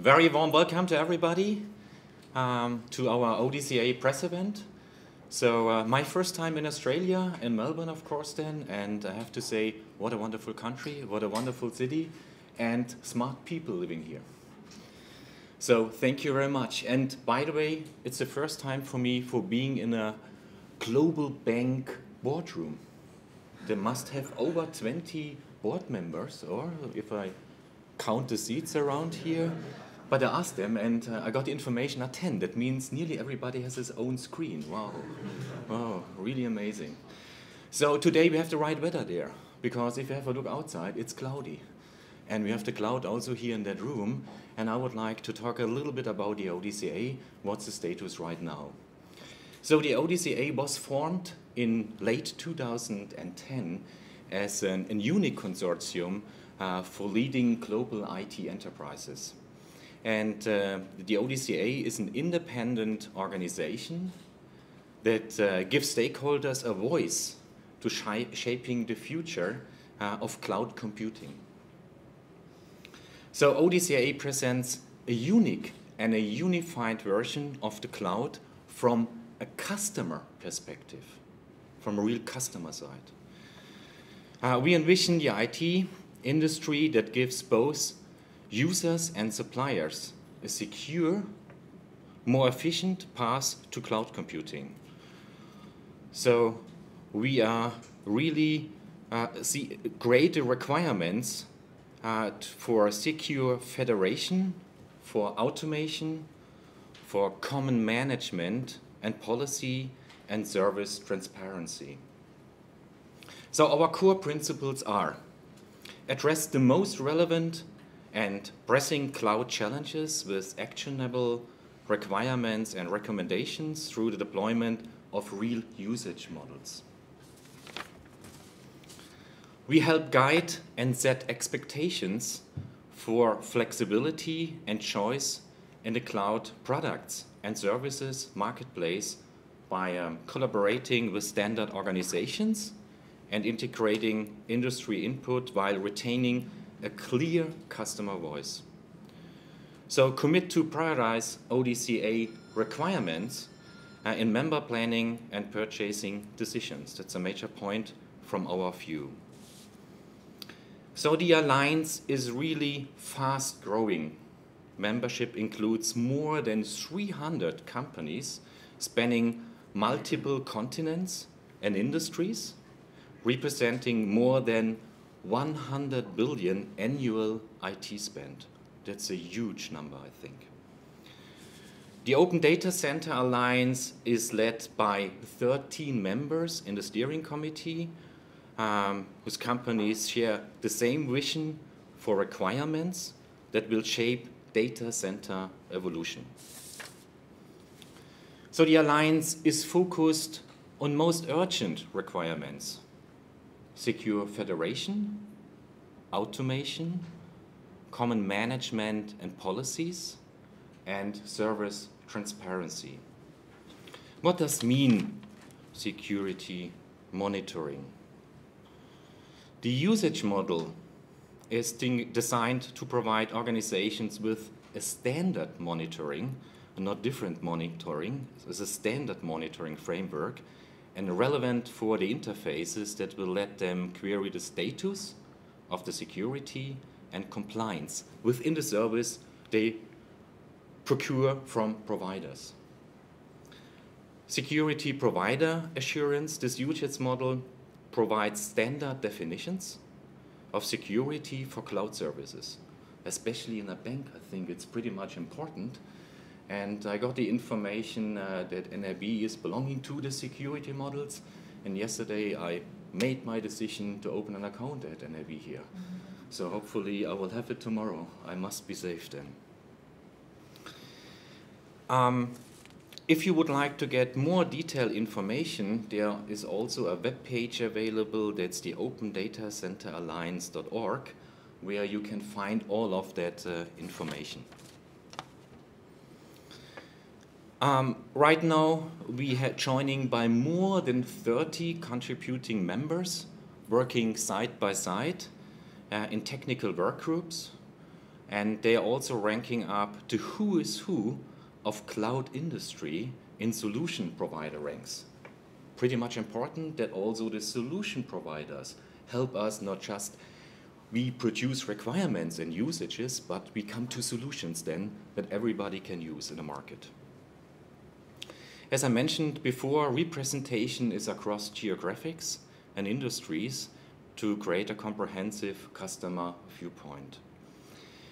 Very warm welcome to everybody to our ODCA press event. So my first time in Australia, in Melbourne of course then, and I have to say what a wonderful country, what a wonderful city, and smart people living here. So thank you very much. And by the way, it's the first time for me for being in a global bank boardroom. They must have over 20 board members, or if I count the seats around here. But I asked them and I got the information at 10. That means nearly everybody has his own screen. Wow, wow, really amazing. So today we have the right weather there, because if you have a look outside, it's cloudy. And we have the cloud also here in that room. And I would like to talk a little bit about the ODCA, what's the status right now. So the ODCA was formed in late 2010 as a unique consortium for leading global IT enterprises. And the ODCA is an independent organization that gives stakeholders a voice to shaping the future of cloud computing. So ODCA presents a unique and a unified version of the cloud from a customer perspective, from a real customer side. We envision the IT industry that gives both users and suppliers a secure, more efficient path to cloud computing. So we are really see greater requirements for secure federation, for automation, for common management and policy and service transparency. So our core principles are: address the most relevant and pressing cloud challenges with actionable requirements and recommendations through the deployment of real usage models. We help guide and set expectations for flexibility and choice in the cloud products and services marketplace by collaborating with standard organizations and integrating industry input while retaining a clear customer voice. So commit to prioritize ODCA requirements in member planning and purchasing decisions. That's a major point from our view. So the Alliance is really fast growing. Membership includes more than 300 companies spanning multiple continents and industries, representing more than 100 billion annual IT spend. That's a huge number, I think. The Open Data Center Alliance is led by 13 members in the steering committee, whose companies share the same vision for requirements that will shape data center evolution. So the Alliance is focused on most urgent requirements: secure federation, automation, common management and policies, and service transparency. What does mean security monitoring? The usage model is designed to provide organizations with a standard monitoring, and not different monitoring. It's a standard monitoring framework, and relevant for the interfaces that will let them query the status of the security and compliance within the service they procure from providers. Security provider assurance, this usage model provides standard definitions of security for cloud services. Especially in a bank, I think it's pretty much important. And I got the information that NAB is belonging to the security models. And yesterday I made my decision to open an account at NAB here. So hopefully I will have it tomorrow. I must be safe then. If you would like to get more detailed information, there is also a web page available. That's the opendatacenteralliance.org, where you can find all of that information. Right now, we are joining by more than 30 contributing members working side by side in technical work groups. And they are also ranking up the who is who of cloud industry in solution provider ranks. Pretty much important that also the solution providers help us, not just we produce requirements and usages, but we come to solutions then that everybody can use in the market. As I mentioned before, representation is across geographics and industries to create a comprehensive customer viewpoint.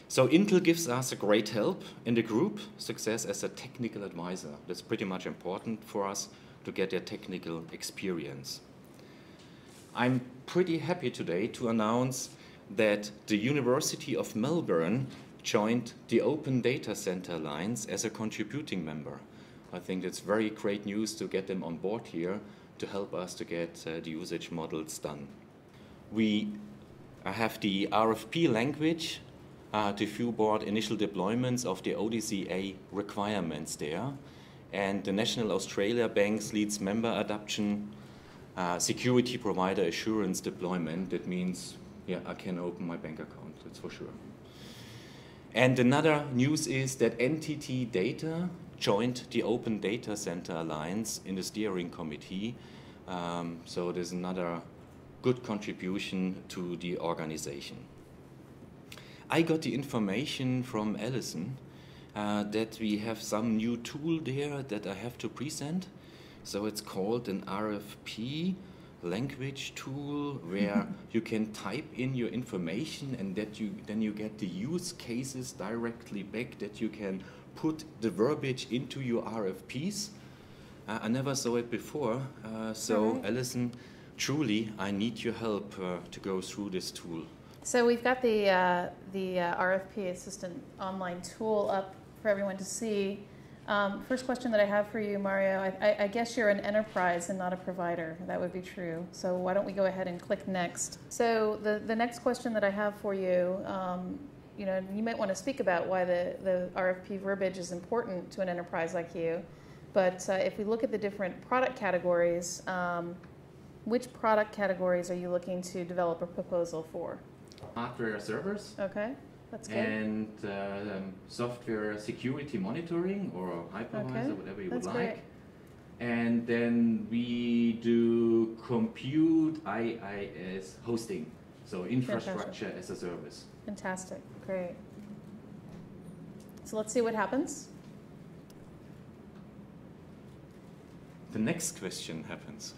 So Intel gives us a great help in the group success as a technical advisor. That's pretty much important for us to get their technical experience. I'm pretty happy today to announce that the University of Melbourne joined the Open Data Center Alliance as a contributing member. I think it's very great news to get them on board here to help us to get the usage models done. We have the RFP language to view board initial deployments of the ODCA requirements there. And the National Australia Banks leads member adoption, security provider assurance deployment. That means, yeah, I can open my bank account, that's for sure. And another news is that NTT Data joined the Open Data Center Alliance in the steering committee. So there's another good contribution to the organization. I got the information from Alison that we have some new tool there that I have to present. So it's called an RFP language tool where you can type in your information and then you get the use cases directly back that you can put the verbiage into your RFPs. I never saw it before, so Alison, truly I need your help to go through this tool. So we've got the RFP Assistant online tool up for everyone to see. First question that I have for you, Mario, I guess you're an enterprise and not a provider. That would be true. So why don't we go ahead and click next. So the next question that I have for you, you might want to speak about why the RFP verbiage is important to an enterprise like you. But if we look at the different product categories, which product categories are you looking to develop a proposal for? Hardware servers. Okay, that's good. And software security monitoring or hypervisor, whatever you would like. Great. And then we do compute IaaS hosting, so infrastructure as a service. Fantastic, great. So let's see what happens. The next question happens.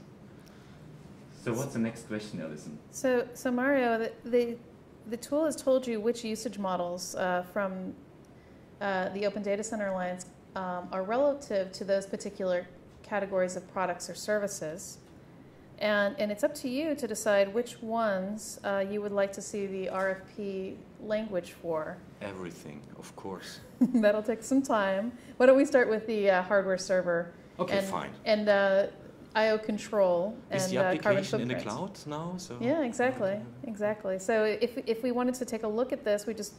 So what's the next question, Alison? So Mario, the tool has told you which usage models from the Open Data Center Alliance are relative to those particular categories of products or services. And it's up to you to decide which ones you would like to see the RFP language for. Everything, of course. That'll take some time. Why don't we start with the hardware server? Okay, fine. And I/O control and is the application in the cloud now? So yeah, exactly, exactly. So if we wanted to take a look at this, we just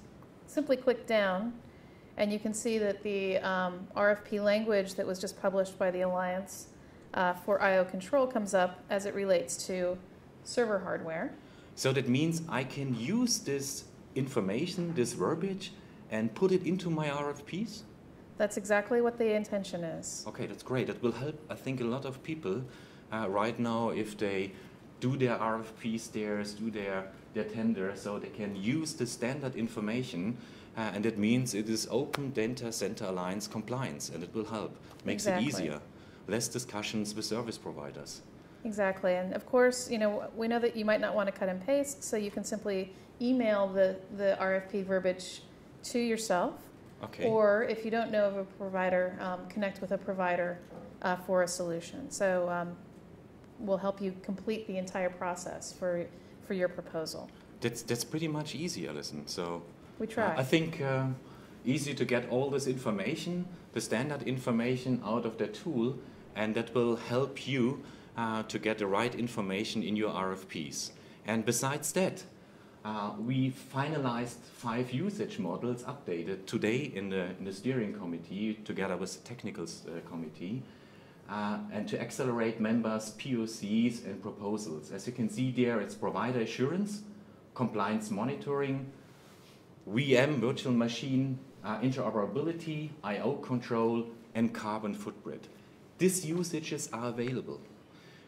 simply click down, and you can see that the RFP language that was just published by the Alliance for I/O control comes up as it relates to server hardware. So that means I can use this information, this verbiage, and put it into my RFPs? That's exactly what the intention is. Okay, that's great. That will help, I think, a lot of people right now if they do their RFPs there, do their tender, so they can use the standard information, and that means it is Open Data Center Alliance compliance, and it will help. Makes it easier. Less discussions with service providers. Exactly, and of course, we know that you might not want to cut and paste, so you can simply email the RFP verbiage to yourself. Okay. Or if you don't know of a provider, connect with a provider for a solution. So we'll help you complete the entire process for your proposal. That's pretty much easy, Alison. So we try. I think easy to get all this information, the standard information out of the tool, and that will help you to get the right information in your RFPs. And besides that, we finalized 5 usage models updated today in the steering committee together with the technical committee and to accelerate members' POCs and proposals. As you can see there, it's provider assurance, compliance monitoring, VM, virtual machine, interoperability, I/O control, and carbon footprint. These usages are available.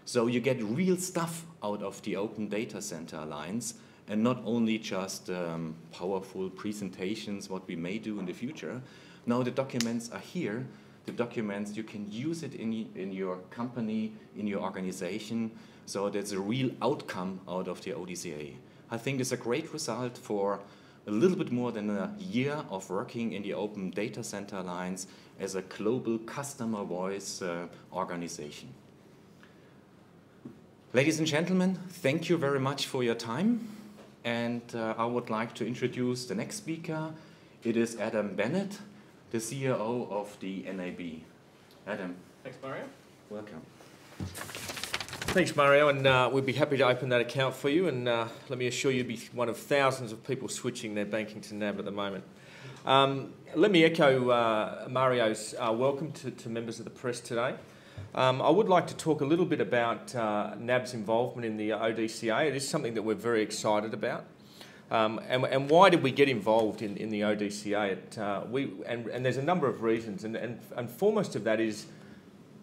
So you get real stuff out of the Open Data Center Alliance, and not only just powerful presentations, what we may do in the future. Now the documents are here. The documents, you can use it in your company, in your organization. So there's a real outcome out of the ODCA. I think it's a great result for a little bit more than a year of working in the Open Data Center Alliance as a global customer voice organization. Ladies and gentlemen, thank you very much for your time. And I would like to introduce the next speaker. It is Adam Bennett, the CEO of the NAB. Adam. Thanks, Mario. Welcome. Thanks, Mario, and we'd be happy to open that account for you, and let me assure you, you'll be one of thousands of people switching their banking to NAB at the moment. Let me echo Mario's welcome to members of the press today. I would like to talk a little bit about NAB's involvement in the ODCA. It is something that we're very excited about. And why did we get involved in the ODCA? And there's a number of reasons, and foremost of that is,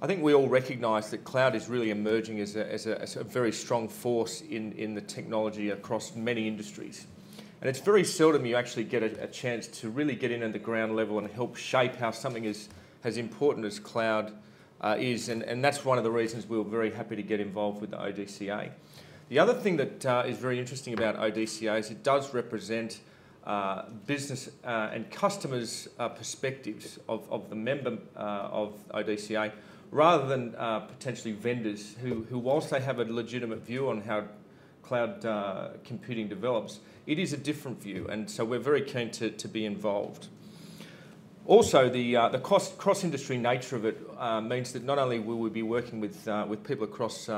I think we all recognise that cloud is really emerging as a very strong force in the technology across many industries. And it's very seldom you actually get a chance to really get in at the ground level and help shape how something is as important as cloud is. And that's one of the reasons we were very happy to get involved with the ODCA. The other thing that is very interesting about ODCA is it does represent business and customers' perspectives of the member of ODCA, rather than potentially vendors who, whilst they have a legitimate view on how cloud computing develops, it is a different view, and so we're very keen to be involved. Also, the cross-industry nature of it means that not only will we be working with people across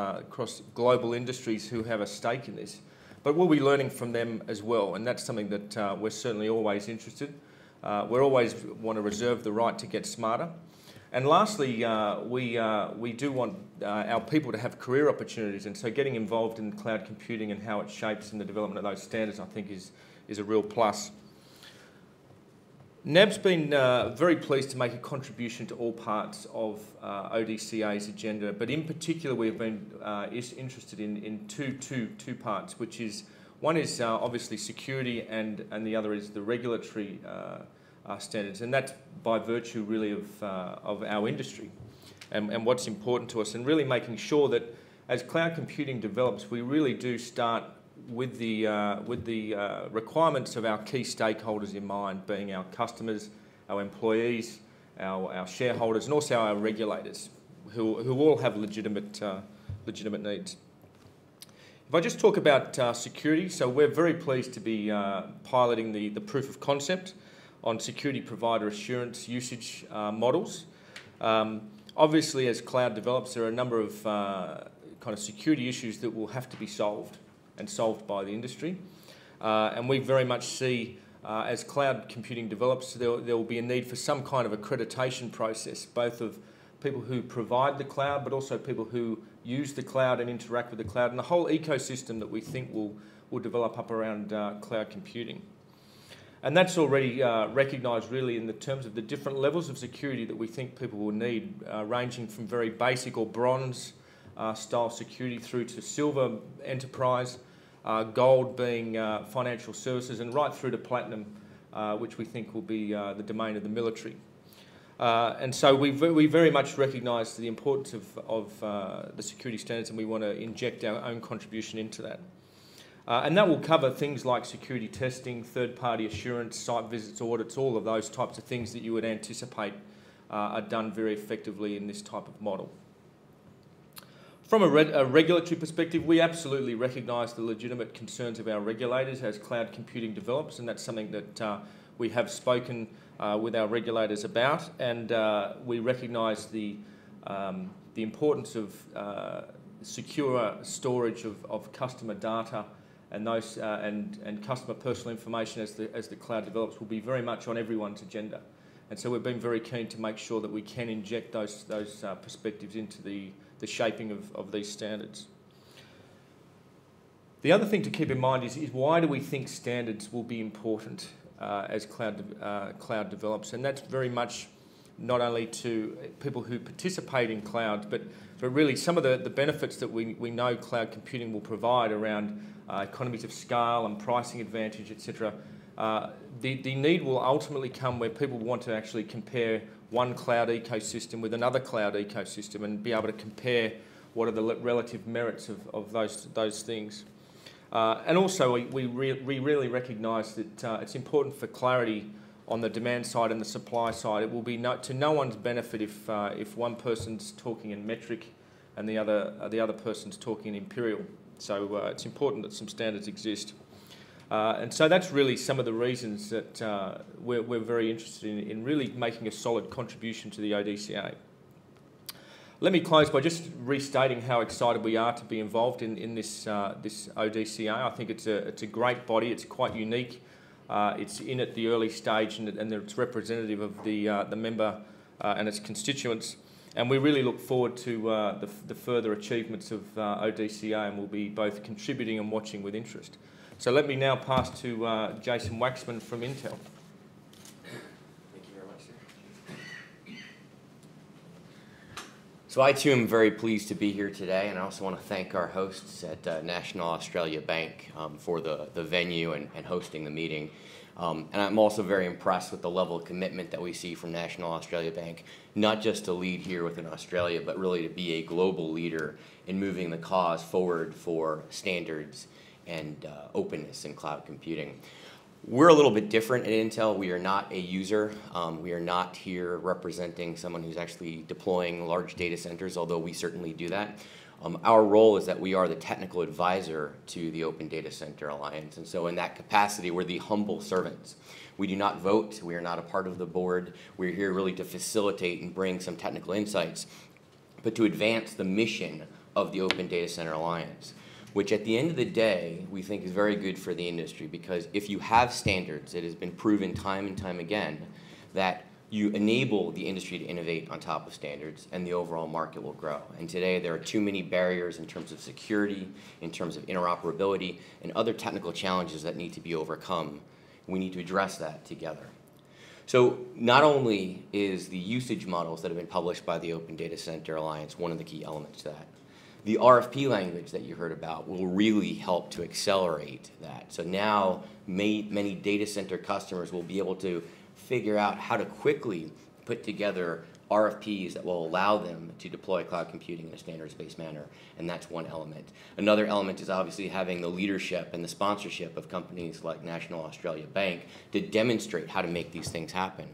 global industries who have a stake in this, but we'll be learning from them as well, and that's something that we're certainly always interested. We always want to reserve the right to get smarter. And lastly, we do want our people to have career opportunities, and so getting involved in cloud computing and how it shapes in the development of those standards, I think, is a real plus. NAB's been very pleased to make a contribution to all parts of ODCA's agenda, but in particular we've been interested in two parts, which is, one is obviously security and the other is the regulatory standards, and that's by virtue really of our industry and what's important to us, and really making sure that as cloud computing develops, we really do start with the requirements of our key stakeholders in mind, being our customers, our employees, our shareholders, and also our regulators, who all have legitimate needs. If I just talk about security, so we're very pleased to be piloting the proof of concept on security provider assurance usage models. Obviously, as cloud develops, there are a number of kind of security issues that will have to be solved and solved by the industry. And we very much see, as cloud computing develops, there will be a need for some kind of accreditation process, both of people who provide the cloud, but also people who use the cloud and interact with the cloud, and the whole ecosystem that we think will develop up around cloud computing. And that's already recognised really in the terms of the different levels of security that we think people will need, ranging from very basic or bronze style security through to silver enterprise, gold being financial services, and right through to platinum, which we think will be the domain of the military. And so we very much recognise the importance of the security standards, and we want to inject our own contribution into that. And that will cover things like security testing, third-party assurance, site visits, audits, all of those types of things that you would anticipate are done very effectively in this type of model. From a regulatory perspective, we absolutely recognise the legitimate concerns of our regulators as cloud computing develops, and that's something that we have spoken with our regulators about, and we recognise the importance of secure storage of customer data and those and customer personal information as the cloud develops will be very much on everyone's agenda. And so we've been very keen to make sure that we can inject those perspectives into the shaping of these standards. The other thing to keep in mind is why do we think standards will be important? as cloud develops. And that's very much not only to people who participate in cloud, but really some of the benefits that we know cloud computing will provide around economies of scale and pricing advantage, etc. The need will ultimately come where people want to actually compare one cloud ecosystem with another cloud ecosystem and be able to compare what are the relative merits of those things. And also we really recognise that it's important for clarity on the demand side and the supply side. It will be to no one's benefit if one person's talking in metric and the other person's talking in imperial. So it's important that some standards exist. And so that's really some of the reasons that we're very interested in really making a solid contribution to the ODCA. Let me close by just restating how excited we are to be involved in this ODCA. I think it's a great body. It's quite unique. It's in at the early stage, and it's representative of the member and its constituents. And we really look forward to the further achievements of ODCA, and we'll be both contributing and watching with interest. So let me now pass to Jason Waxman from Intel. Thank you very much, sir. So I too am very pleased to be here today, and I also want to thank our hosts at National Australia Bank for the venue and hosting the meeting. And I'm also very impressed with the level of commitment that we see from National Australia Bank, not just to lead here within Australia, but really to be a global leader in moving the cause forward for standards and openness in cloud computing. We're a little bit different at Intel. We are not a user. We are not here representing someone who's actually deploying large data centers, although we certainly do that. Our role is that we are the technical advisor to the Open Data Center Alliance, and so in that capacity, we're the humble servants. We do not vote. We are not a part of the board. We're here really to facilitate and bring some technical insights, but to advance the mission of the Open Data Center Alliance, which at the end of the day, we think is very good for the industry, because if you have standards, it has been proven time and time again that you enable the industry to innovate on top of standards, and the overall market will grow. And today, there are too many barriers in terms of security, in terms of interoperability, and other technical challenges that need to be overcome. We need to address that together. So not only is the usage models that have been published by the Open Data Center Alliance one of the key elements to that, the RFP language that you heard about will really help to accelerate that. So now many data center customers will be able to figure out how to quickly put together RFPs that will allow them to deploy cloud computing in a standards-based manner, and that's one element. Another element is obviously having the leadership and the sponsorship of companies like National Australia Bank to demonstrate how to make these things happen.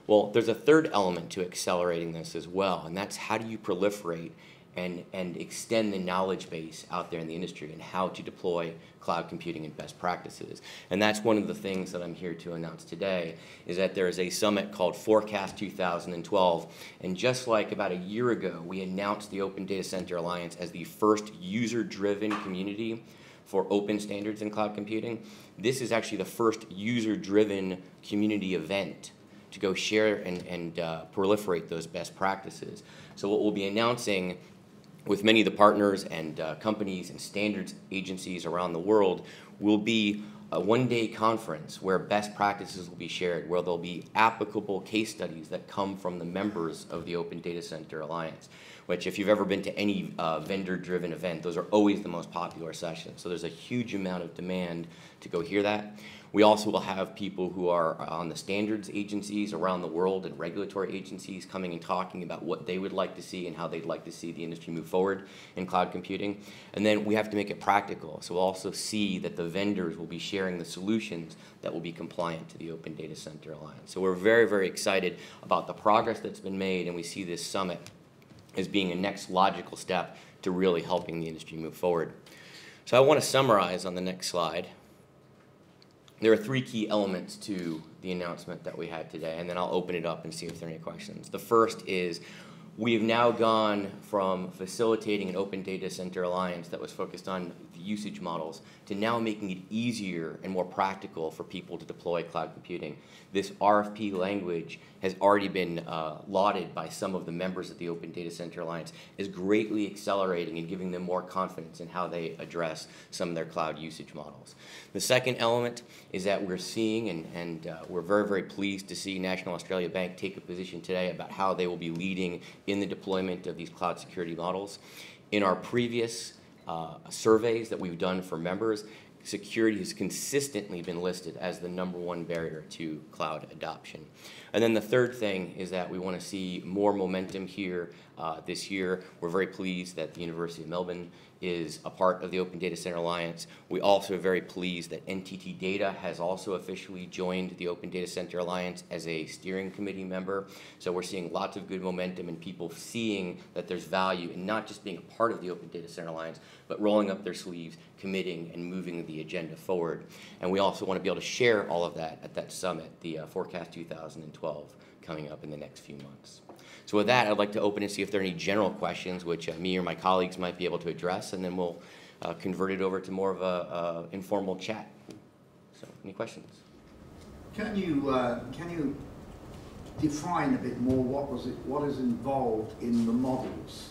Well, there's a third element to accelerating this as well, and that's how do you proliferate and extend the knowledge base out there in the industry and how to deploy cloud computing and best practices. And that's one of the things that I'm here to announce today, is that there is a summit called Forecast 2012. And just like about a year ago, we announced the Open Data Center Alliance as the first user-driven community for open standards in cloud computing. This is actually the first user-driven community event to go share and proliferate those best practices. So what we'll be announcing with many of the partners and companies and standards agencies around the world will be a one-day conference where best practices will be shared, where there'll be applicable case studies that come from the members of the Open Data Center Alliance, which if you've ever been to any vendor-driven event, those are always the most popular sessions. So there's a huge amount of demand to go hear that. We also will have people who are on the standards agencies around the world and regulatory agencies coming and talking about what they would like to see and how they'd like to see the industry move forward in cloud computing. And then we have to make it practical. So we'll also see that the vendors will be sharing the solutions that will be compliant to the Open Data Center Alliance. So we're very, very excited about the progress that's been made, and we see this summit as being a next logical step to really helping the industry move forward. So I want to summarize on the next slide. There are three key elements to the announcement that we had today, and then I'll open it up and see if there are any questions. The first is we have now gone from facilitating an Open Data Center Alliance that was focused on the usage models to now making it easier and more practical for people to deploy cloud computing. This RFP language has already been lauded by some of the members of the Open Data Center Alliance as greatly accelerating and giving them more confidence in how they address some of their cloud usage models. The second element is that we're seeing, and we're very, very pleased to see National Australia Bank take a position today about how they will be leading in the deployment of these cloud security models. In our previous surveys that we've done for members, security has consistently been listed as the #1 barrier to cloud adoption. And then the third thing is that we want to see more momentum here this year. We're very pleased that the University of Melbourne is a part of the Open Data Center Alliance. We also are very pleased that NTT Data has also officially joined the Open Data Center Alliance as a steering committee member. So we're seeing lots of good momentum and people seeing that there's value in not just being a part of the Open Data Center Alliance, but rolling up their sleeves, committing, and moving the agenda forward. And we also want to be able to share all of that at that summit, the Forecast 2012, coming up in the next few months. So with that, I'd like to open and see if there are any general questions which me or my colleagues might be able to address, and then we'll convert it over to more of a informal chat. So, any questions? Can you define a bit more what is involved in the models?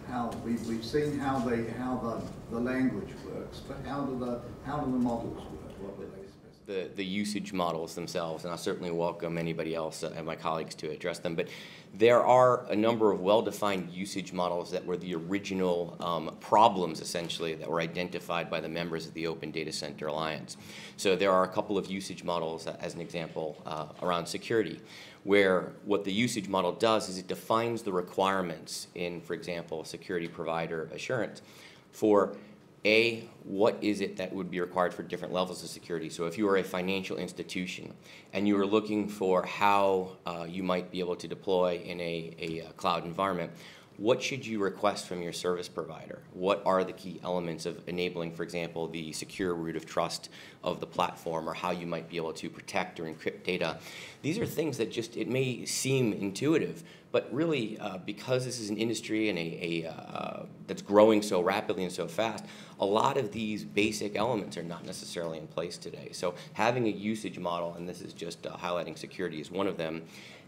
How we've seen how the language works, but how do the models work? What were they? The usage models themselves, and I certainly welcome anybody else and my colleagues to address them, but there are a number of well-defined usage models that were the original problems, essentially, that were identified by the members of the Open Data Center Alliance. So there are a couple of usage models, as an example, around security, where what the usage model does is it defines the requirements in, for example, security provider assurance for what is it that would be required for different levels of security? So if you are a financial institution and you are looking for how you might be able to deploy in a cloud environment, what should you request from your service provider? What are the key elements of enabling, for example, the secure root of trust of the platform, or how you might be able to protect or encrypt data? These are things that just, it may seem intuitive, but really, because this is an industry and that's growing so rapidly and so fast, a lot of these basic elements are not necessarily in place today. So having a usage model, and this is just highlighting security as one of them,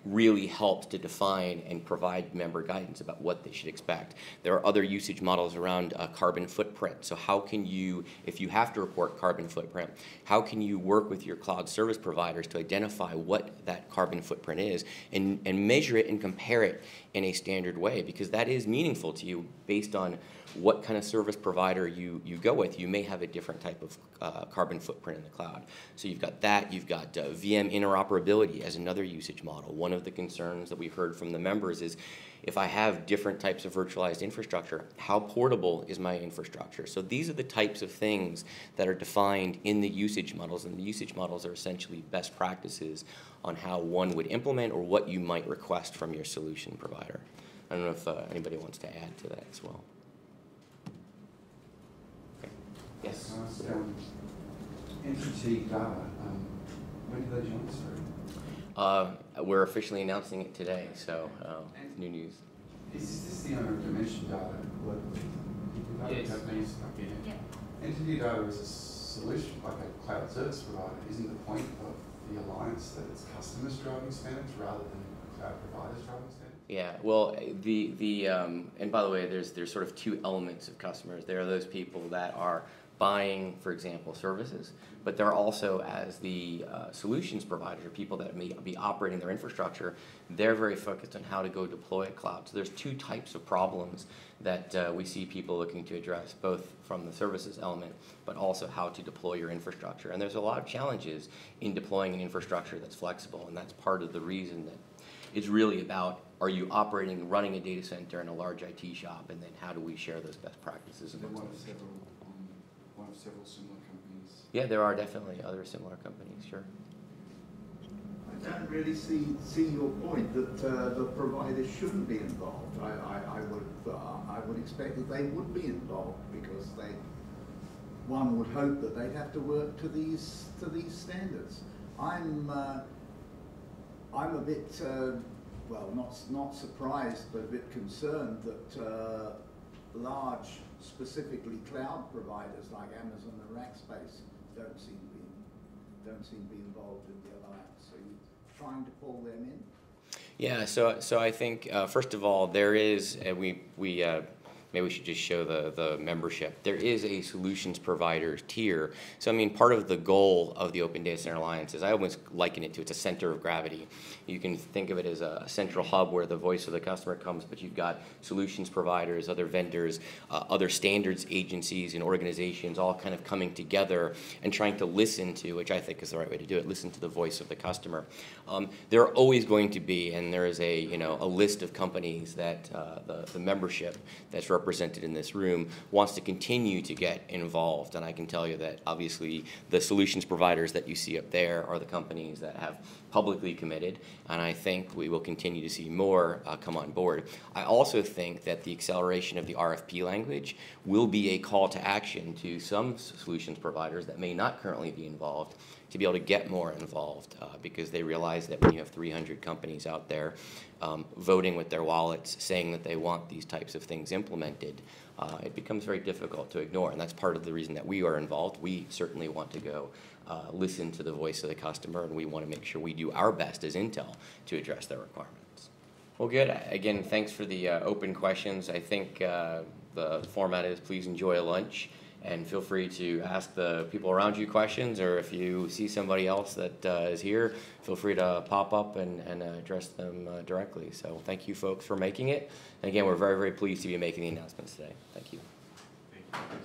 really helps to define and provide member guidance about what they should expect. There are other usage models around carbon footprint. So how can you, if you have to report carbon footprint, how can you work with your cloud service providers to identify what that carbon footprint is and measure it and compare it in a standard way? Because that is meaningful to you based on what kind of service provider you go with. You may have a different type of carbon footprint in the cloud. So you've got that. You've got VM interoperability as another usage model. One of the concerns that we've heard from the members is, if I have different types of virtualized infrastructure, how portable is my infrastructure? So these are the types of things that are defined in the usage models, and the usage models are essentially best practices on how one would implement or what you might request from your solution provider. I don't know if anybody wants to add to that as well. Okay. Yes? NTT Data, when did they join us? We're officially announcing it today, so new news. Is this the owner of Dimension Data globally? Yes. Yeah. NTT Data is a solution, like a cloud service provider. Isn't the point of the alliance that it's customers driving standards rather than cloud providers driving standards? Yeah, well, and by the way, there's sort of two elements of customers. There are those people that are buying, for example, services, but there are also, as the solutions providers, or people that may be operating their infrastructure, they're very focused on how to go deploy a cloud. So there's two types of problems that we see people looking to address, both from the services element, but also how to deploy your infrastructure. And there's a lot of challenges in deploying an infrastructure that's flexible, and that's part of the reason that it's really about, are you operating, running a data center in a large IT shop, and then how do we share those best practices? So one of several similar companies? Yeah, there are definitely other similar companies, sure. I don't really see your point that the providers shouldn't be involved. I would expect that they would be involved, because one would hope that they'd have to work to these standards. I'm a bit well, not surprised, but a bit concerned that large specifically cloud providers like Amazon and Rackspace don't seem to be involved in the alliance. Are you trying to pull them in? Yeah, so I think first of all, there is maybe we should just show the membership. There is a solutions provider tier. So I mean, part of the goal of the Open Data Center Alliance is I almost liken it to it's a center of gravity. You can think of it as a central hub where the voice of the customer comes, but you've got solutions providers, other vendors, other standards agencies and organizations all kind of coming together and trying to listen to, which I think is the right way to do it, listen to the voice of the customer. There are always going to be, and there is a list of companies that the membership that's represented in this room wants to continue to get involved, and I can tell you that obviously the solutions providers that you see up there are the companies that have publicly committed, and I think we will continue to see more come on board. I also think that the acceleration of the RFP language will be a call to action to some solutions providers that may not currently be involved to be able to get more involved because they realize that when you have 300 companies out there voting with their wallets, saying that they want these types of things implemented, it becomes very difficult to ignore. And that's part of the reason that we are involved. We certainly want to go listen to the voice of the customer, and we want to make sure we do our best as Intel to address their requirements. Well, good. Again, thanks for the open questions. I think the format is please enjoy a lunch. And feel free to ask the people around you questions, or if you see somebody else that is here, feel free to pop up and address them directly. So thank you folks for making it. And again, we're very, very pleased to be making the announcements today. Thank you. Thank you.